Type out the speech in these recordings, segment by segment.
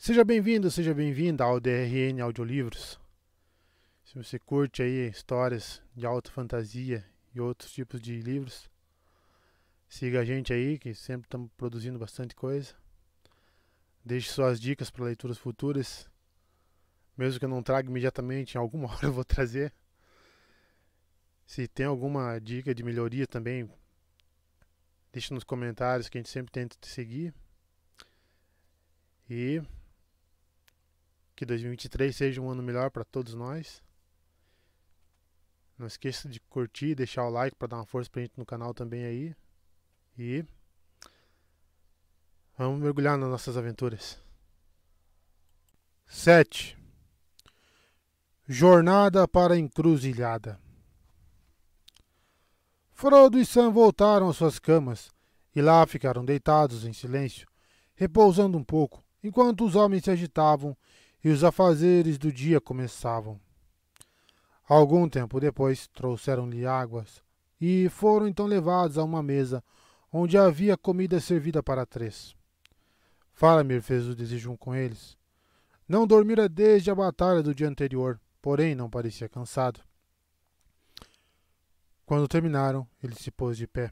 Seja bem-vindo, seja bem-vinda ao DRN Audiolivros. Se você curte aí histórias de alta fantasia e outros tipos de livros, siga a gente aí, que sempre estamos produzindo bastante coisa. Deixe suas dicas para leituras futuras, mesmo que eu não traga imediatamente, em alguma hora eu vou trazer. Se tem alguma dica de melhoria também, deixe nos comentários que a gente sempre tenta te seguir. E que 2023 seja um ano melhor para todos nós. Não esqueça de curtir e deixar o like para dar uma força pra gente no canal também aí. E vamos mergulhar nas nossas aventuras. 7. Jornada para a Encruzilhada. Frodo e Sam voltaram às suas camas e lá ficaram deitados em silêncio, repousando um pouco, enquanto os homens se agitavam e os afazeres do dia começavam. Algum tempo depois, trouxeram-lhe águas e foram então levados a uma mesa onde havia comida servida para 3. Faramir fez o desejo com eles. Não dormira desde a batalha do dia anterior, porém não parecia cansado. Quando terminaram, ele se pôs de pé.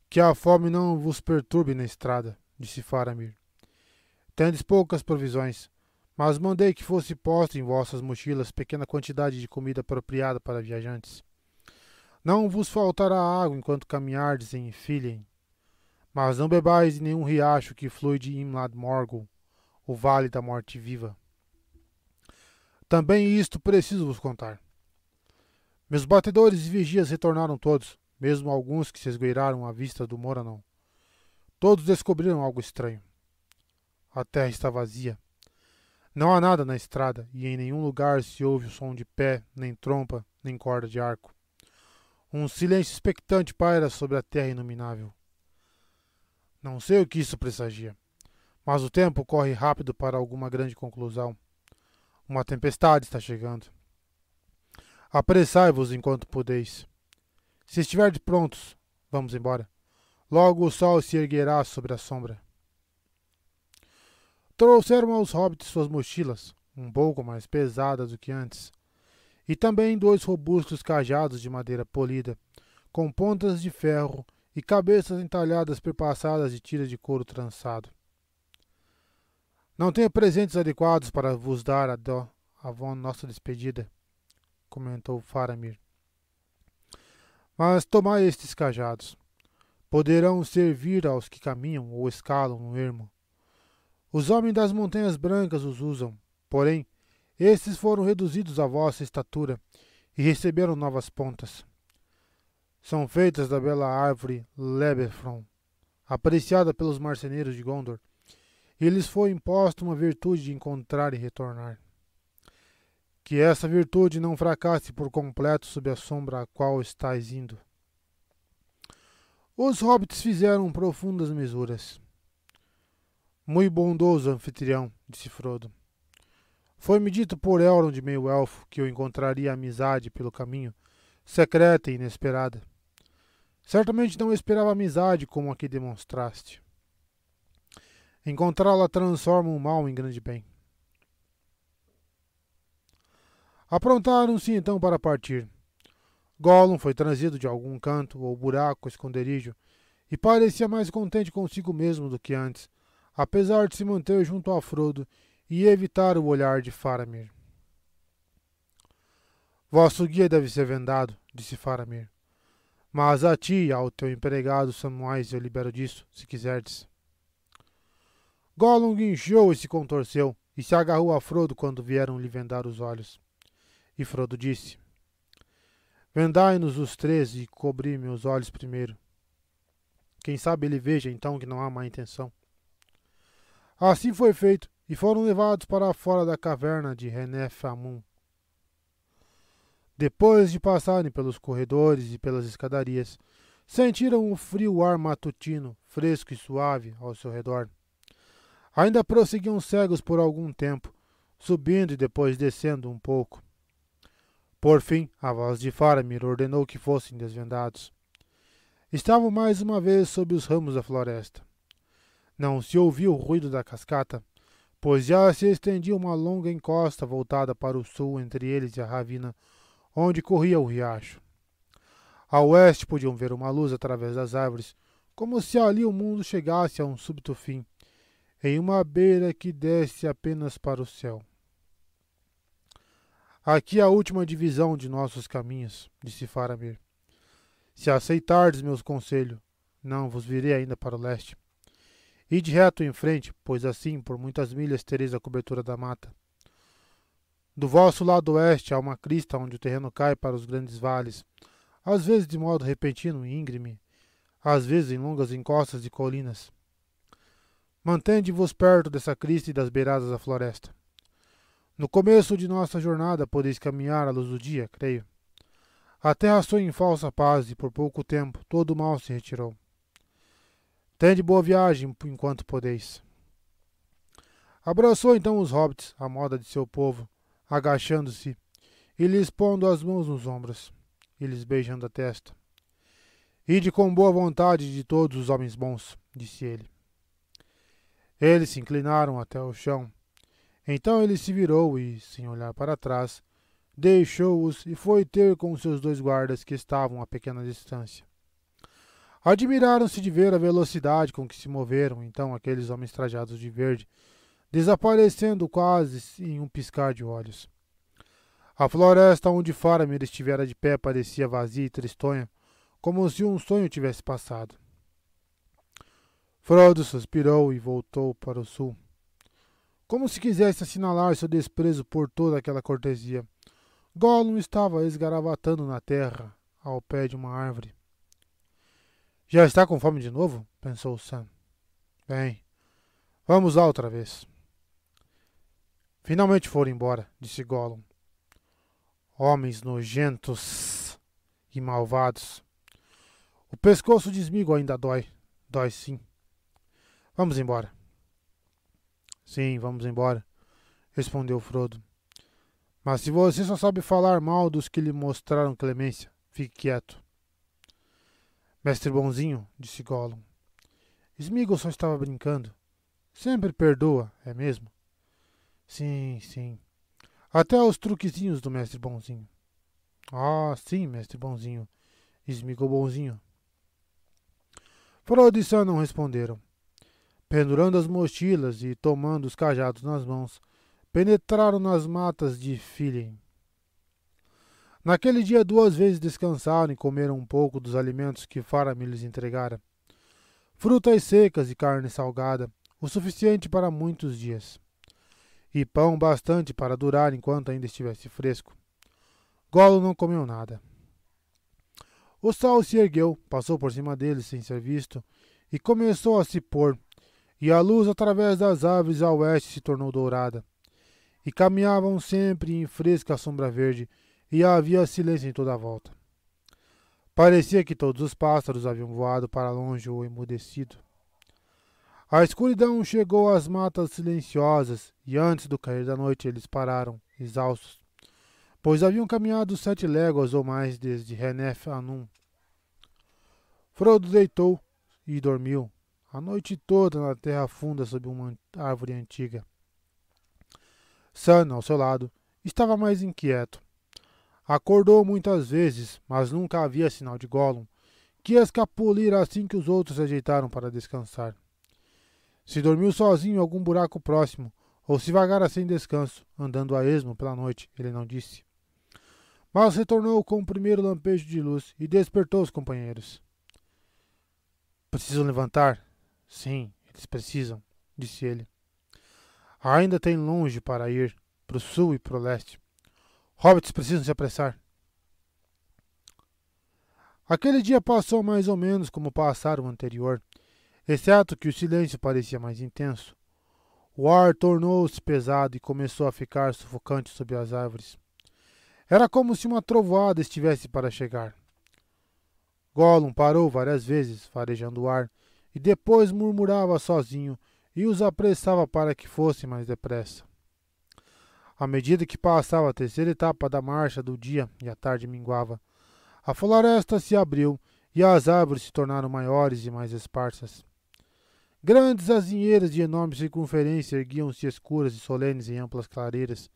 Que a fome não vos perturbe na estrada, disse Faramir. Tendes poucas provisões, mas mandei que fosse posta em vossas mochilas pequena quantidade de comida apropriada para viajantes. Não vos faltará água enquanto caminhardes em Ithilien, mas não bebais de nenhum riacho que flui de Imlad Morgul, o vale da morte viva. Também isto preciso vos contar. Meus batedores e vigias retornaram todos, mesmo alguns que se esgueiraram à vista do Morannon. Todos descobriram algo estranho. A terra está vazia. Não há nada na estrada, e em nenhum lugar se ouve o som de pé, nem trompa, nem corda de arco. Um silêncio expectante paira sobre a terra inominável. Não sei o que isso pressagia, mas o tempo corre rápido para alguma grande conclusão. Uma tempestade está chegando. Apressai-vos enquanto podeis. Se estiverdes prontos, vamos embora. Logo o sol se erguerá sobre a sombra. Trouxeram aos hobbits suas mochilas, um pouco mais pesadas do que antes, e também 2 robustos cajados de madeira polida, com pontas de ferro e cabeças entalhadas perpassadas de tiras de couro trançado. Não tenho presentes adequados para vos dar a nossa despedida, comentou Faramir. Mas tomai estes cajados. Poderão servir aos que caminham ou escalam no ermo. Os homens das Montanhas Brancas os usam, porém, estes foram reduzidos à vossa estatura e receberam novas pontas. São feitas da bela árvore Lebethron, apreciada pelos marceneiros de Gondor, e lhes foi imposta uma virtude de encontrar e retornar. Que essa virtude não fracasse por completo sob a sombra a qual estáis indo. Os hobbits fizeram profundas mesuras. Muito bondoso anfitrião, disse Frodo. Foi-me dito por Elrond de Meio-Elfo que eu encontraria amizade pelo caminho, secreta e inesperada. Certamente não esperava amizade como a que demonstraste. Encontrá-la transforma o mal em grande bem. Aprontaram-se então para partir. Gollum foi trazido de algum canto ou buraco esconderijo e parecia mais contente consigo mesmo do que antes, apesar de se manter junto a Frodo e evitar o olhar de Faramir. Vosso guia deve ser vendado, disse Faramir. Mas a ti e ao teu empregado Samwise eu libero disso, se quiserdes. Gollum guinchou e se contorceu, e se agarrou a Frodo quando vieram lhe vendar os olhos. E Frodo disse: Vendai-nos os 3 e cobri meus olhos primeiro. Quem sabe ele veja então que não há má intenção. Assim foi feito, e foram levados para fora da caverna de Renef-Amun. Depois de passarem pelos corredores e pelas escadarias, sentiram o frio ar matutino, fresco e suave, ao seu redor. Ainda prosseguiam cegos por algum tempo, subindo e depois descendo um pouco. Por fim, a voz de Faramir ordenou que fossem desvendados. Estavam mais uma vez sob os ramos da floresta. Não se ouvia o ruído da cascata, pois já se estendia uma longa encosta voltada para o sul entre eles e a ravina onde corria o riacho. A oeste podiam ver uma luz através das árvores, como se ali o mundo chegasse a um súbito fim, em uma beira que desce apenas para o céu. Aqui é a última divisão de nossos caminhos, disse Faramir. Se aceitardes meus conselhos, não vos virei ainda para o leste. Ide reto em frente, pois assim por muitas milhas tereis a cobertura da mata. Do vosso lado oeste há uma crista onde o terreno cai para os grandes vales, às vezes de modo repentino e íngreme, às vezes em longas encostas de colinas. Mantende-vos perto dessa crista e das beiradas da floresta. No começo de nossa jornada podeis caminhar à luz do dia, creio. A terra sonha em falsa paz e por pouco tempo todo o mal se retirou. Tende boa viagem enquanto podeis. Abraçou então os hobbits, à moda de seu povo, agachando-se e lhes pondo as mãos nos ombros, e lhes beijando a testa. Ide com boa vontade de todos os homens bons, disse ele. Eles se inclinaram até o chão. Então ele se virou e, sem olhar para trás, deixou-os e foi ter com seus dois guardas que estavam a pequena distância. Admiraram-se de ver a velocidade com que se moveram então aqueles homens trajados de verde, desaparecendo quase em um piscar de olhos. A floresta onde Faramir estivera de pé parecia vazia e tristonha, como se um sonho tivesse passado. Frodo suspirou e voltou para o sul, como se quisesse assinalar seu desprezo por toda aquela cortesia. Gollum estava esgaravatando na terra, ao pé de uma árvore. Já está com fome de novo? Pensou Sam. Bem, vamos lá outra vez. Finalmente foram embora, disse Gollum. Homens nojentos e malvados. O pescoço de Sméagol ainda dói. Dói sim. Vamos embora. Sim, vamos embora, respondeu Frodo. Mas se você só sabe falar mal dos que lhe mostraram clemência, fique quieto. Mestre bonzinho, disse Gollum. Sméagol só estava brincando. Sempre perdoa, é mesmo? Sim, sim. Até os truquezinhos do mestre bonzinho. Ah, sim, mestre bonzinho. Sméagol bonzinho. Frodo e Sam não responderam. Pendurando as mochilas e tomando os cajados nas mãos, penetraram nas matas de Philin. Naquele dia 2 vezes descansaram e comeram um pouco dos alimentos que Faramir lhes entregara. Frutas secas e carne salgada, o suficiente para muitos dias. E pão bastante para durar enquanto ainda estivesse fresco. Gollum não comeu nada. O sol se ergueu, passou por cima deles sem ser visto, e começou a se pôr, e a luz através das árvores a oeste se tornou dourada. E caminhavam sempre em fresca sombra verde, e havia silêncio em toda a volta. Parecia que todos os pássaros haviam voado para longe ou emudecido. A escuridão chegou às matas silenciosas, e antes do cair da noite eles pararam, exaustos, pois haviam caminhado 7 léguas ou mais desde Rheneth Anum. Frodo deitou e dormiu, a noite toda na terra funda sob uma árvore antiga. Sam, ao seu lado, estava mais inquieto. Acordou muitas vezes, mas nunca havia sinal de Gollum, que ia escapulir assim que os outros se ajeitaram para descansar. Se dormiu sozinho em algum buraco próximo, ou se vagara sem descanso, andando a esmo pela noite, ele não disse. Mas retornou com o primeiro lampejo de luz e despertou os companheiros. Precisam levantar? Sim, eles precisam, disse ele. Ainda tem longe para ir, para o sul e para o leste. Hobbits precisam se apressar. Aquele dia passou mais ou menos como passara o anterior, exceto que o silêncio parecia mais intenso. O ar tornou-se pesado e começou a ficar sufocante sob as árvores. Era como se uma trovoada estivesse para chegar. Gollum parou várias vezes, farejando o ar, e depois murmurava sozinho e os apressava para que fossem mais depressa. À medida que passava a terceira etapa da marcha do dia e a tarde minguava, a floresta se abriu e as árvores se tornaram maiores e mais esparsas. Grandes azinheiras de enorme circunferência erguiam-se escuras e solenes em amplas clareiras,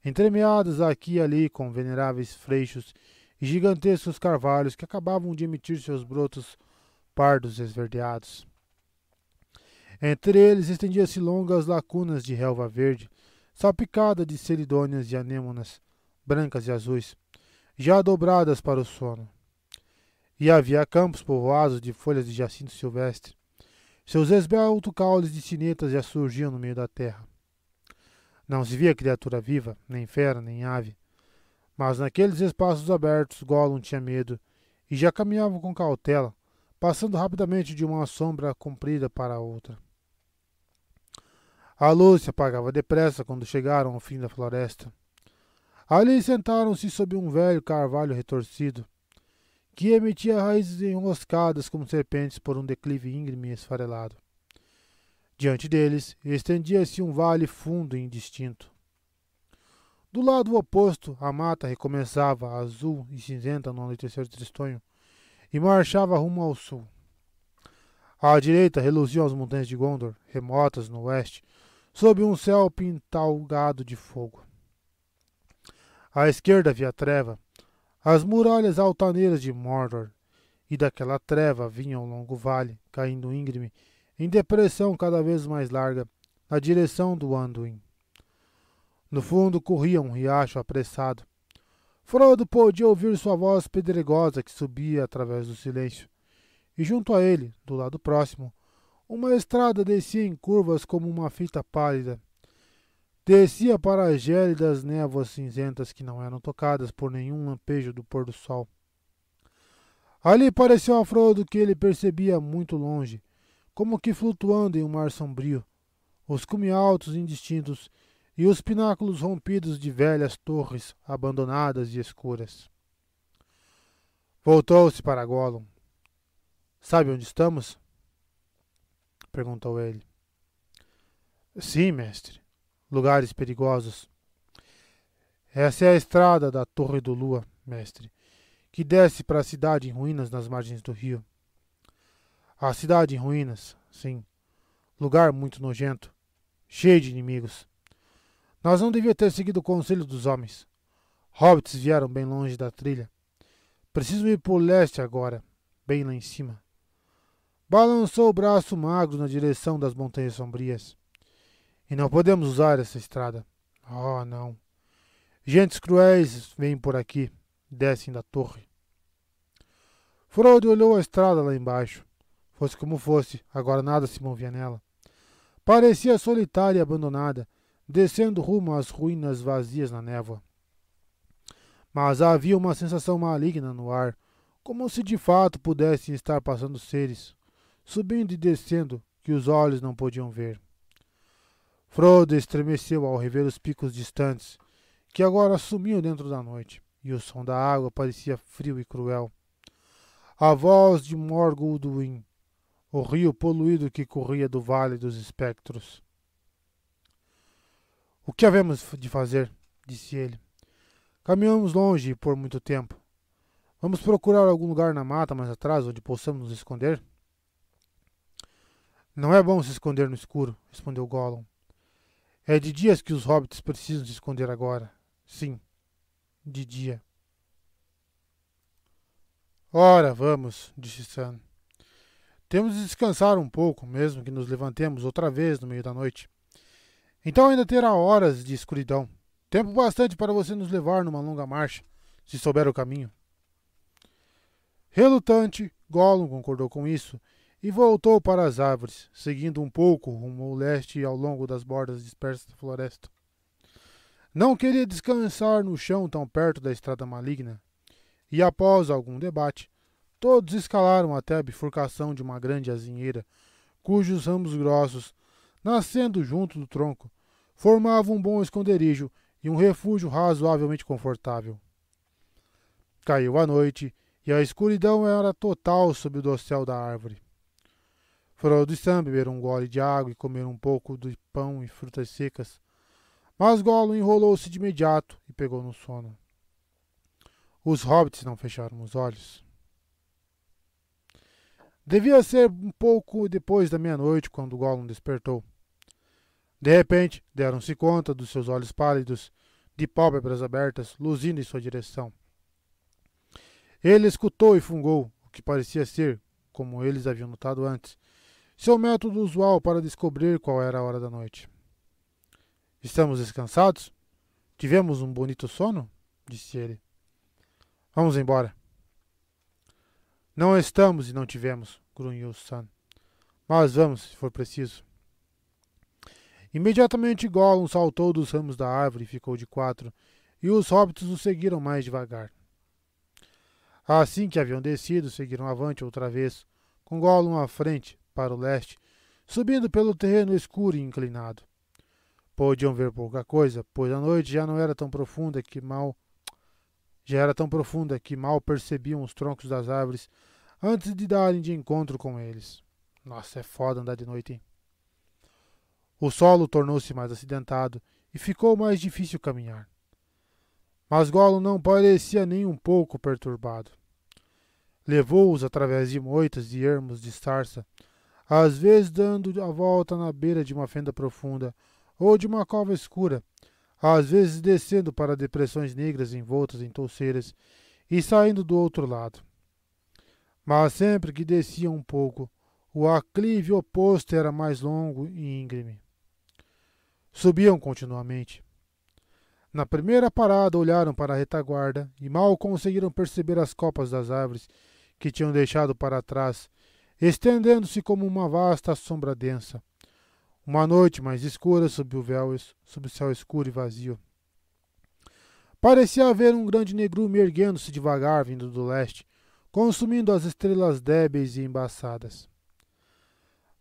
entremeadas aqui e ali com veneráveis freixos e gigantescos carvalhos que acabavam de emitir seus brotos pardos esverdeados. Entre eles estendiam-se longas lacunas de relva verde, salpicada de ceridônias e anêmonas, brancas e azuis, já dobradas para o sono. E havia campos povoados de folhas de jacinto silvestre. Seus esbeltos caules de sinetas já surgiam no meio da terra. Não se via criatura viva, nem fera, nem ave. Mas naqueles espaços abertos Gollum tinha medo, e já caminhava com cautela, passando rapidamente de uma sombra comprida para outra. A luz se apagava depressa quando chegaram ao fim da floresta. Ali sentaram-se sob um velho carvalho retorcido, que emitia raízes enroscadas como serpentes por um declive íngreme e esfarelado. Diante deles, estendia-se um vale fundo e indistinto. Do lado oposto, a mata recomeçava, azul e cinzenta no anoitecer tristonho, e marchava rumo ao sul. À direita reluziam as montanhas de Gondor, remotas no oeste, sob um céu pintalgado de fogo. À esquerda havia treva, as muralhas altaneiras de Mordor, e daquela treva vinha um longo vale, caindo íngreme, em depressão cada vez mais larga, na direção do Anduin. No fundo corria um riacho apressado. Frodo podia ouvir sua voz pedregosa que subia através do silêncio, e junto a ele, do lado próximo, uma estrada descia em curvas como uma fita pálida. Descia para as gélidas névoas cinzentas que não eram tocadas por nenhum lampejo do pôr do sol. Ali pareceu a Frodo que ele percebia muito longe, como que flutuando em um mar sombrio, os cumes altos e indistintos e os pináculos rompidos de velhas torres abandonadas e escuras. Voltou-se para Gollum. Sabe onde estamos? Perguntou ele. Sim, mestre. Lugares perigosos. Essa é a estrada da Torre do Lua, mestre, que desce para a cidade em ruínas nas margens do rio. A cidade em ruínas, sim. Lugar muito nojento, cheio de inimigos. Nós não devíamos ter seguido o conselho dos homens. Hobbits vieram bem longe da trilha. Preciso ir por leste agora, bem lá em cima. Balançou o braço magro na direção das montanhas sombrias. E não podemos usar essa estrada. Oh, não. Gentes cruéis vêm por aqui, descem da torre. Frodo olhou a estrada lá embaixo. Fosse como fosse, agora nada se movia nela. Parecia solitária e abandonada, descendo rumo às ruínas vazias na névoa. Mas havia uma sensação maligna no ar, como se de fato pudessem estar passando seres, subindo e descendo, que os olhos não podiam ver. Frodo estremeceu ao rever os picos distantes, que agora sumiam dentro da noite, e o som da água parecia frio e cruel. A voz de Morgul Duin, o rio poluído que corria do Vale dos Espectros. O que havemos de fazer? Disse ele. Caminhamos longe e por muito tempo. Vamos procurar algum lugar na mata mais atrás onde possamos nos esconder? Não é bom se esconder no escuro, respondeu Gollum. É de dias que os hobbits precisam se esconder agora. Sim, de dia. Ora, vamos, disse Sam. Temos de descansar um pouco, mesmo que nos levantemos outra vez no meio da noite. Então ainda terá horas de escuridão. Tempo bastante para você nos levar numa longa marcha, se souber o caminho. Relutante, Gollum concordou com isso e voltou para as árvores, seguindo um pouco rumo ao leste e ao longo das bordas dispersas da floresta. Não queria descansar no chão tão perto da estrada maligna, e após algum debate, todos escalaram até a bifurcação de uma grande azinheira, cujos ramos grossos, nascendo junto do tronco, formavam um bom esconderijo e um refúgio razoavelmente confortável. Caiu a noite e a escuridão era total sob o dossel da árvore. Frodo e Sam beberam um gole de água e comeram um pouco de pão e frutas secas, mas Gollum enrolou-se de imediato e pegou no sono. Os hobbits não fecharam os olhos. Devia ser um pouco depois da meia-noite quando Gollum despertou. De repente, deram-se conta dos seus olhos pálidos, de pálpebras abertas, luzindo em sua direção. Ele escutou e fungou, o que parecia ser, como eles haviam notado antes, seu método usual para descobrir qual era a hora da noite. Estamos descansados? Tivemos um bonito sono? Disse ele. Vamos embora. Não estamos e não tivemos, grunhiu Sam. Mas vamos, se for preciso. Imediatamente Gollum saltou dos ramos da árvore e ficou de quatro, e os hobbits o seguiram mais devagar. Assim que haviam descido, seguiram avante outra vez, com Gollum à frente, para o leste, subindo pelo terreno escuro e inclinado. Podiam ver pouca coisa, pois a noite já era tão profunda que mal percebiam os troncos das árvores antes de darem de encontro com eles. Nossa, é foda andar de noite, hein? O solo tornou-se mais acidentado e ficou mais difícil caminhar. Mas Gollum não parecia nem um pouco perturbado. Levou-os através de moitas e ermos de sarça, às vezes dando a volta na beira de uma fenda profunda ou de uma cova escura, às vezes descendo para depressões negras envoltas em touceiras e saindo do outro lado. Mas sempre que desciam um pouco, o aclive oposto era mais longo e íngreme. Subiam continuamente. Na primeira parada olharam para a retaguarda e mal conseguiram perceber as copas das árvores que tinham deixado para trás, estendendo-se como uma vasta sombra densa. Uma noite mais escura sob o céu escuro e vazio. Parecia haver um grande negrume erguendo-se devagar vindo do leste, consumindo as estrelas débeis e embaçadas.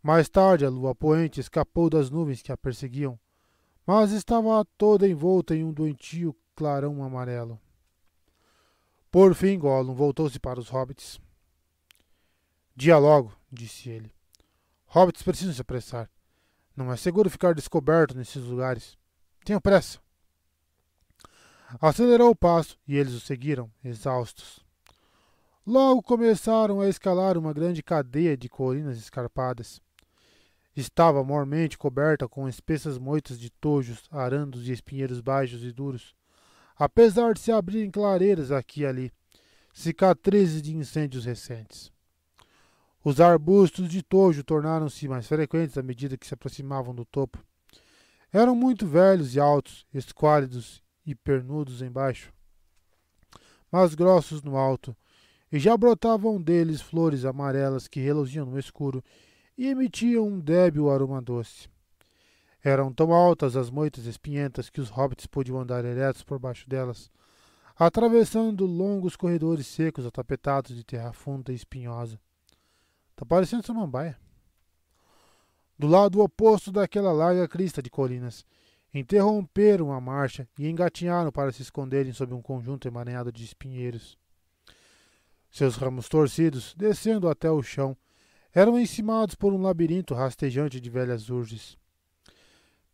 Mais tarde a lua poente escapou das nuvens que a perseguiam, mas estava toda envolta em um doentio clarão amarelo. Por fim, Gollum voltou-se para os hobbits. Dia logo, disse ele. Hobbits precisam se apressar. Não é seguro ficar descoberto nesses lugares. Tenham pressa. Acelerou o passo e eles o seguiram, exaustos. Logo começaram a escalar uma grande cadeia de colinas escarpadas. Estava mormente coberta com espessas moitas de tojos, arandos e espinheiros baixos e duros, apesar de se abrirem clareiras aqui e ali, cicatrizes de incêndios recentes. Os arbustos de tojo tornaram-se mais frequentes à medida que se aproximavam do topo. Eram muito velhos e altos, esquálidos e pernudos embaixo, mas grossos no alto, e já brotavam deles flores amarelas que reluziam no escuro e emitiam um débil aroma doce. Eram tão altas as moitas espinhentas que os hobbits podiam andar eretos por baixo delas, atravessando longos corredores secos atapetados de terra funda e espinhosa. Tá parecendo Samambaia. Do lado oposto daquela larga crista de colinas, interromperam a marcha e engatinharam para se esconderem sob um conjunto emaranhado de espinheiros. Seus ramos torcidos, descendo até o chão, eram encimados por um labirinto rastejante de velhas urges.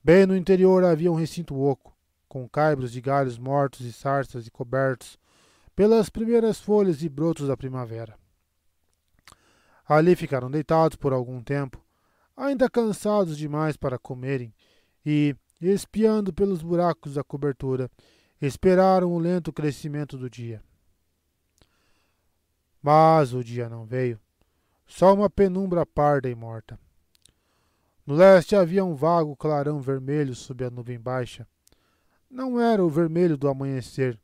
Bem no interior havia um recinto oco, com caibros de galhos mortos e sarças e cobertos pelas primeiras folhas e brotos da primavera. Ali ficaram deitados por algum tempo, ainda cansados demais para comerem, e, espiando pelos buracos da cobertura, esperaram o lento crescimento do dia. Mas o dia não veio. Só uma penumbra parda e morta. No leste havia um vago clarão vermelho sob a nuvem baixa. Não era o vermelho do amanhecer.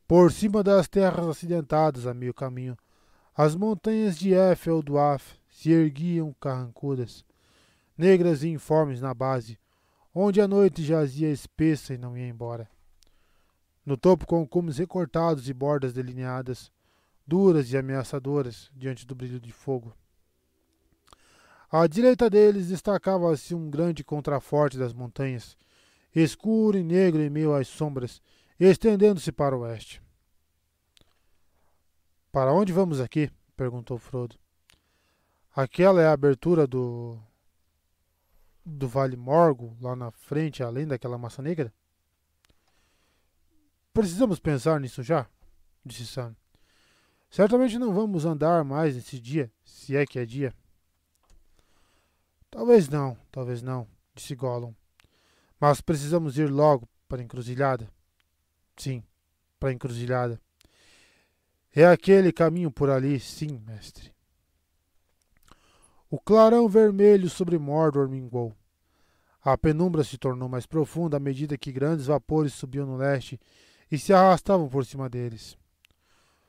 Por cima das terras acidentadas a meio caminho, as montanhas de Efelduaf se erguiam carrancudas, negras e informes na base, onde a noite jazia espessa e não ia embora. No topo, com cumes recortados e bordas delineadas, duras e ameaçadoras diante do brilho de fogo. À direita deles destacava-se um grande contraforte das montanhas, escuro e negro em meio às sombras, estendendo-se para o oeste. Para onde vamos aqui? Perguntou Frodo. Aquela é a abertura do Vale Morgul, lá na frente, além daquela massa negra? Precisamos pensar nisso já, disse Sam. Certamente não vamos andar mais nesse dia, se é que é dia. Talvez não, disse Gollum. Mas precisamos ir logo para a encruzilhada. Sim, para a encruzilhada. É aquele caminho por ali, sim, mestre. O clarão vermelho sobre Mordor mingou. A penumbra se tornou mais profunda à medida que grandes vapores subiam no leste e se arrastavam por cima deles.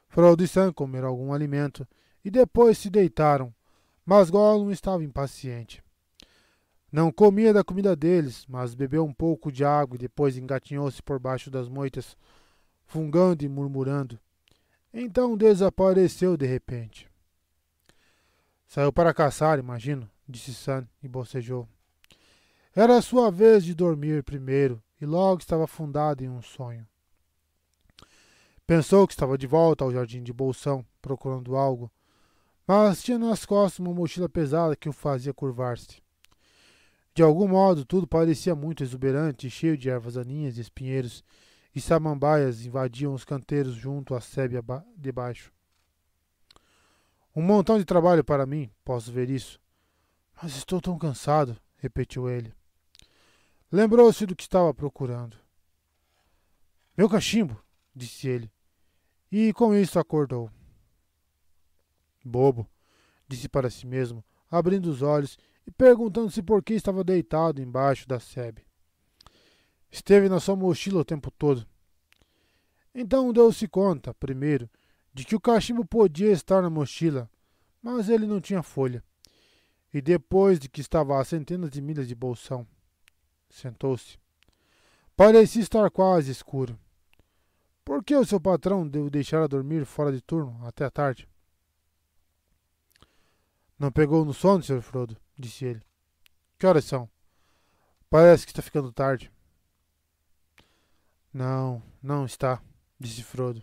Frodo e Sam comeram algum alimento e depois se deitaram, mas Gollum estava impaciente. Não comia da comida deles, mas bebeu um pouco de água e depois engatinhou-se por baixo das moitas, fungando e murmurando. Então desapareceu de repente. Saiu para caçar, imagino, disse Sam e bocejou. Era a sua vez de dormir primeiro e logo estava afundado em um sonho. Pensou que estava de volta ao jardim de Bolsão, procurando algo, mas tinha nas costas uma mochila pesada que o fazia curvar-se. De algum modo, tudo parecia muito exuberante e cheio de ervas daninhas e espinheiros, e samambaias invadiam os canteiros junto à sebe de baixo. Um montão de trabalho para mim, posso ver isso. Mas estou tão cansado, repetiu ele. Lembrou-se do que estava procurando. Meu cachimbo, disse ele, e com isso acordou. Bobo, disse para si mesmo, abrindo os olhos e perguntando-se por que estava deitado embaixo da sebe. Esteve na sua mochila o tempo todo. Então deu-se conta, primeiro, de que o cachimbo podia estar na mochila, mas ele não tinha folha. E depois de que estava a centenas de milhas de Bolsão. Sentou-se. Parecia estar quase escuro. Por que o seu patrão deu deixar dormir fora de turno até a tarde? Não pegou no sono, Sr. Frodo, disse ele. Que horas são? Parece que está ficando tarde. Não, não está, disse Frodo.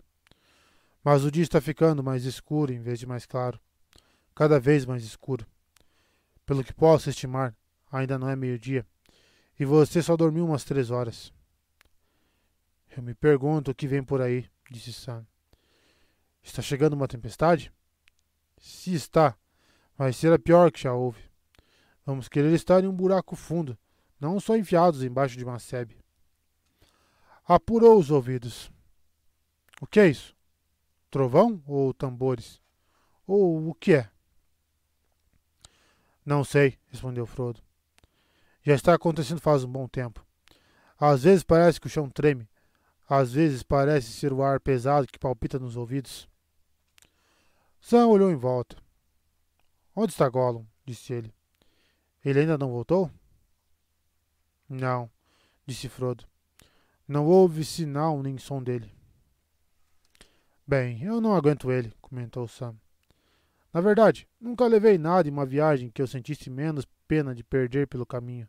Mas o dia está ficando mais escuro em vez de mais claro. Cada vez mais escuro. Pelo que posso estimar, ainda não é meio-dia. E você só dormiu umas 3 horas. Eu me pergunto o que vem por aí, disse Sam. Está chegando uma tempestade? Se está, vai ser a pior que já houve. Vamos querer estar em um buraco fundo, não só enfiados embaixo de uma sebe. Apurou os ouvidos. O que é isso? Trovão ou tambores? Ou o que é? Não sei, respondeu Frodo. Já está acontecendo faz um bom tempo. Às vezes parece que o chão treme. Às vezes parece ser o ar pesado que palpita nos ouvidos. Sam olhou em volta. Onde está Gollum? Disse ele. Ele ainda não voltou? Não, disse Frodo. Não houve sinal nem som dele. Bem, eu não aguento ele, comentou Sam. Na verdade, nunca levei nada em uma viagem que eu sentisse menos pena de perder pelo caminho.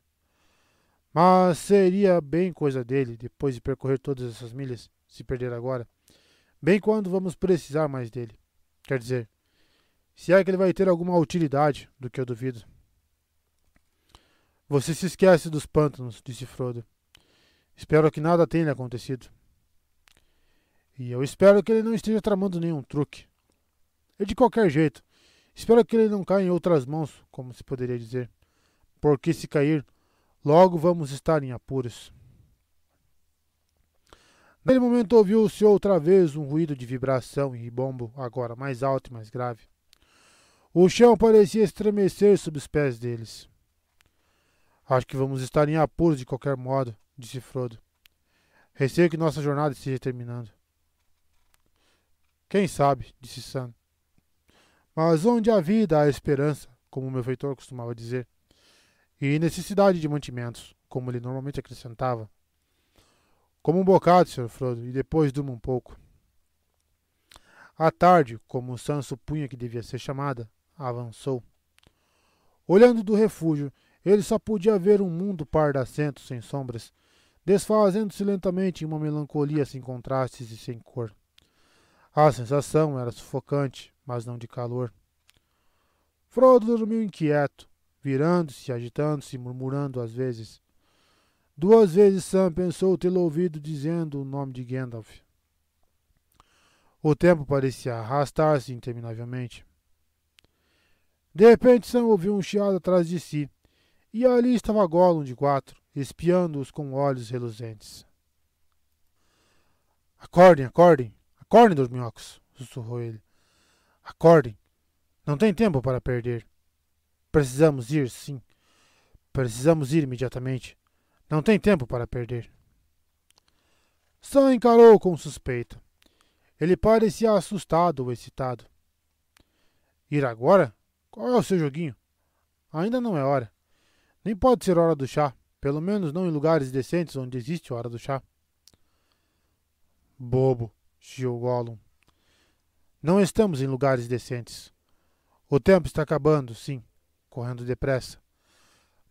Mas seria bem coisa dele, depois de percorrer todas essas milhas, se perder agora. Bem quando vamos precisar mais dele. Quer dizer, se é que ele vai ter alguma utilidade, do que eu duvido. Você se esquece dos pântanos, disse Frodo. Espero que nada tenha lhe acontecido. E eu espero que ele não esteja tramando nenhum truque. E de qualquer jeito, espero que ele não caia em outras mãos, como se poderia dizer. Porque se cair, logo vamos estar em apuros. Naquele momento ouviu-se outra vez um ruído de vibração e ribombo, agora mais alto e mais grave. O chão parecia estremecer sob os pés deles. Acho que vamos estar em apuros de qualquer modo, disse Frodo. Receio que nossa jornada esteja terminando. Quem sabe, disse Sam. Mas onde há vida há esperança, como o meu feitor costumava dizer. E necessidade de mantimentos, como ele normalmente acrescentava. Como um bocado, Sr. Frodo, e depois durma um pouco. À tarde, como Sam supunha que devia ser chamada, avançou. Olhando do refúgio, ele só podia ver um mundo pardacento sem sombras, desfazendo-se lentamente em uma melancolia sem contrastes e sem cor. A sensação era sufocante, mas não de calor. Frodo dormiu inquieto, virando-se, agitando-se, murmurando às vezes. 2 vezes Sam pensou tê-lo ouvido dizendo o nome de Gandalf. O tempo parecia arrastar-se interminavelmente. De repente, Sam ouviu um chiado atrás de si, e ali estava Gollum de quatro, espiando-os com olhos reluzentes. Acordem, acordem, acordem, dorminhocos, sussurrou ele. Acordem, não tem tempo para perder. Precisamos ir, sim. Precisamos ir imediatamente. Não tem tempo para perder. Sam encarou com suspeita. Ele parecia assustado ou excitado. Ir agora? Qual é o seu joguinho? Ainda não é hora. Nem pode ser hora do chá. Pelo menos não em lugares decentes onde existe hora do chá. Bobo, chiou Gollum. Não estamos em lugares decentes. O tempo está acabando, sim, correndo depressa.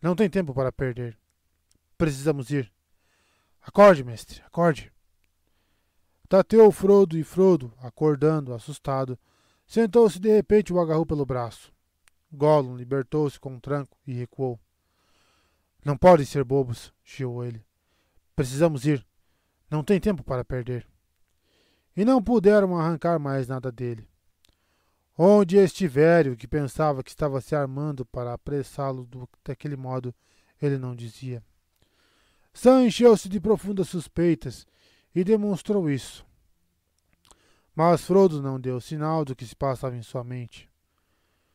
Não tem tempo para perder. Precisamos ir. Acorde, mestre, acorde. Tateou Frodo e Frodo, acordando, assustado, sentou-se de repente e o agarrou pelo braço. Gollum libertou-se com um tranco e recuou. Não podem ser bobos, chiou ele. Precisamos ir. Não tem tempo para perder. E não puderam arrancar mais nada dele. Onde este velho, que pensava que estava se armando para apressá-lo daquele modo, ele não dizia. Sam encheu-se de profundas suspeitas e demonstrou isso. Mas Frodo não deu sinal do que se passava em sua mente.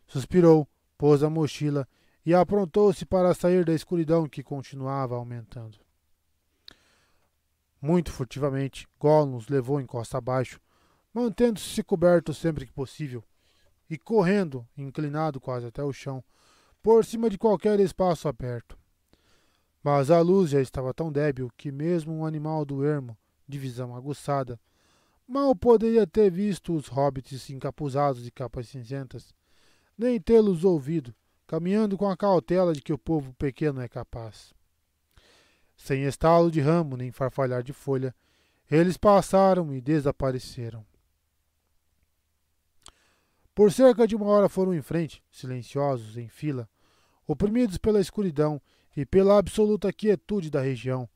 Suspirou, pôs a mochila e aprontou-se para sair da escuridão que continuava aumentando. Muito furtivamente, Gollum os levou em costa abaixo, mantendo-se coberto sempre que possível, e correndo, inclinado quase até o chão, por cima de qualquer espaço aberto. Mas a luz já estava tão débil que mesmo um animal do ermo, de visão aguçada, mal poderia ter visto os hobbits encapuzados de capas cinzentas, nem tê-los ouvido, caminhando com a cautela de que o povo pequeno é capaz. Sem estalo de ramo nem farfalhar de folha, eles passaram e desapareceram. Por cerca de uma hora foram em frente, silenciosos, em fila, oprimidos pela escuridão e pela absoluta quietude da região,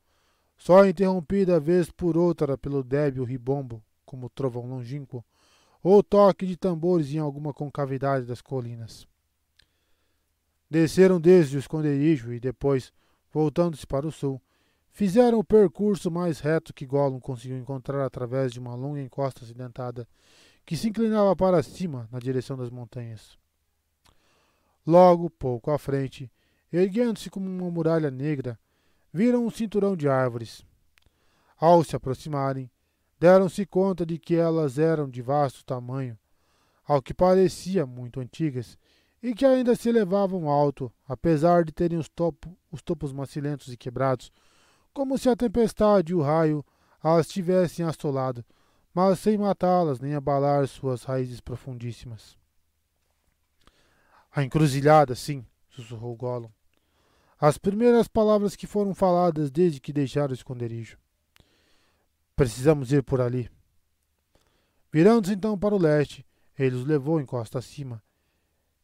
só interrompida vez por outra pelo débil ribombo, como trovão longínquo, ou toque de tambores em alguma concavidade das colinas. Desceram desde o esconderijo e depois, voltando-se para o sul, fizeram o percurso mais reto que Gollum conseguiu encontrar através de uma longa encosta acidentada que se inclinava para cima na direção das montanhas. Logo, pouco à frente, erguendo-se como uma muralha negra, viram um cinturão de árvores. Ao se aproximarem, deram-se conta de que elas eram de vasto tamanho, ao que parecia muito antigas, e que ainda se elevavam alto, apesar de terem os topos macilentos e quebrados, como se a tempestade e o raio as tivessem assolado, mas sem matá-las nem abalar suas raízes profundíssimas. A encruzilhada, sim, sussurrou Gollum. As primeiras palavras que foram faladas desde que deixaram o esconderijo. Precisamos ir por ali. Virando-se então para o leste, ele os levou em costa acima.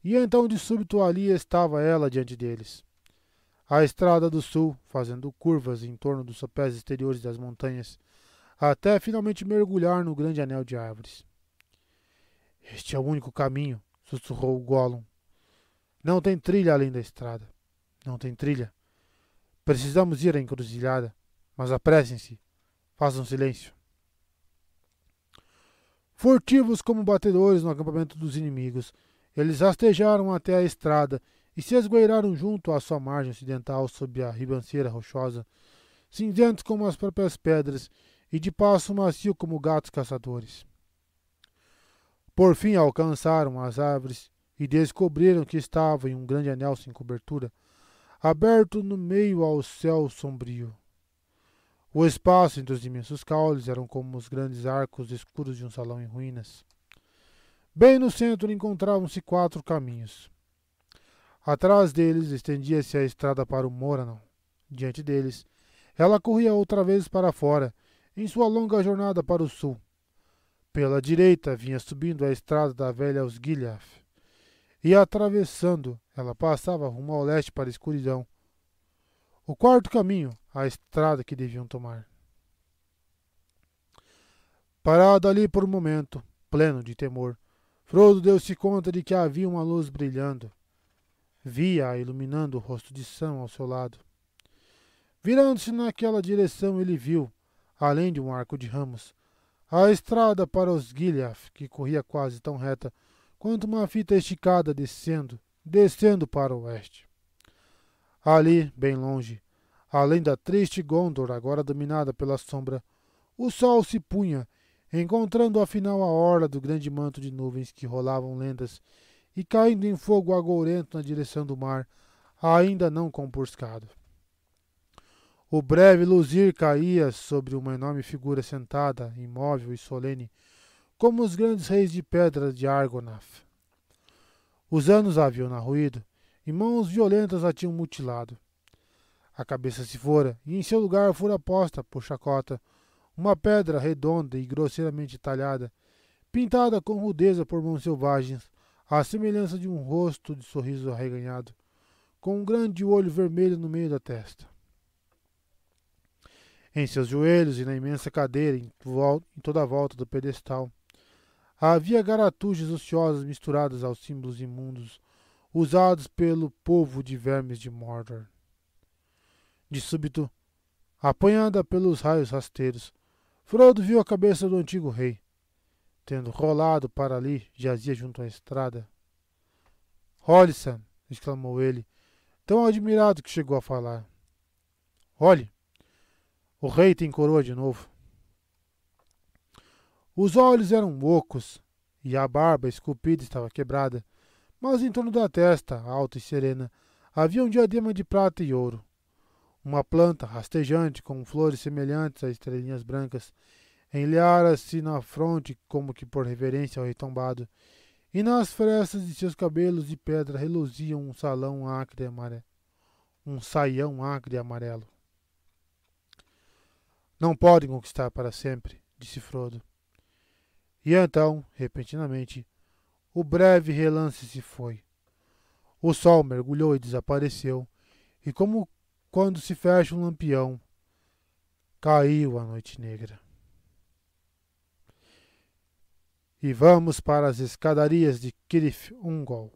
E então de súbito ali estava ela diante deles. A estrada do sul, fazendo curvas em torno dos sopés exteriores das montanhas, até finalmente mergulhar no grande anel de árvores. Este é o único caminho, sussurrou Gollum. Não tem trilha além da estrada. Não tem trilha. Precisamos ir à encruzilhada, mas apressem-se. Façam silêncio. Furtivos como batedores no acampamento dos inimigos, eles rastejaram até a estrada e se esgueiraram junto à sua margem ocidental sob a ribanceira rochosa, cinzentos como as próprias pedras e de passo macio como gatos caçadores. Por fim alcançaram as árvores e descobriram que estavam em um grande anel sem cobertura, aberto no meio ao céu sombrio. O espaço entre os imensos caules eram como os grandes arcos escuros de um salão em ruínas. Bem no centro encontravam-se 4 caminhos. Atrás deles estendia-se a estrada para o Morannon. Diante deles, ela corria outra vez para fora, em sua longa jornada para o sul. Pela direita vinha subindo a estrada da velha Osgiliath, e atravessando, ela passava rumo ao leste para a escuridão. O 4º caminho, a estrada que deviam tomar. Parado ali por um momento, pleno de temor, Frodo deu-se conta de que havia uma luz brilhando. Via-a iluminando o rosto de Sam ao seu lado. Virando-se naquela direção, ele viu, além de um arco de ramos, a estrada para Osgiliath, que corria quase tão reta quanto uma fita esticada descendo para o oeste. Ali, bem longe, além da triste Gondor, agora dominada pela sombra, o sol se punha, encontrando afinal a orla do grande manto de nuvens que rolavam lendas e caindo em fogo agourento na direção do mar, ainda não compurcado. O breve luzir caía sobre uma enorme figura sentada, imóvel e solene, como os grandes reis de pedra de Argonath. Os anos a haviam narruído, e mãos violentas a tinham mutilado. A cabeça se fora, e em seu lugar fora posta, por chacota, uma pedra redonda e grosseiramente talhada, pintada com rudeza por mãos selvagens, à semelhança de um rosto de sorriso arreganhado, com um grande olho vermelho no meio da testa. Em seus joelhos e na imensa cadeira em toda a volta do pedestal, havia garatujas ociosas misturadas aos símbolos imundos usados pelo povo de vermes de Mordor. De súbito, apanhada pelos raios rasteiros, Frodo viu a cabeça do antigo rei. Tendo rolado para ali, jazia junto à estrada. "Olhe, Sam!" exclamou ele, tão admirado que chegou a falar. "Olhe! O rei tem coroa de novo." Os olhos eram ocos, e a barba esculpida estava quebrada, mas em torno da testa, alta e serena, havia um diadema de prata e ouro. Uma planta rastejante com flores semelhantes a estrelinhas brancas enleara-se na fronte como que por reverência ao rei tombado, e nas frestas de seus cabelos de pedra reluzia um saião acre e amarelo. "Não podem conquistar para sempre", disse Frodo. E então, repentinamente, o breve relance se foi. O sol mergulhou e desapareceu, e como quando se fecha um lampião, caiu a noite negra. E vamos para as escadarias de Cirith Ungol.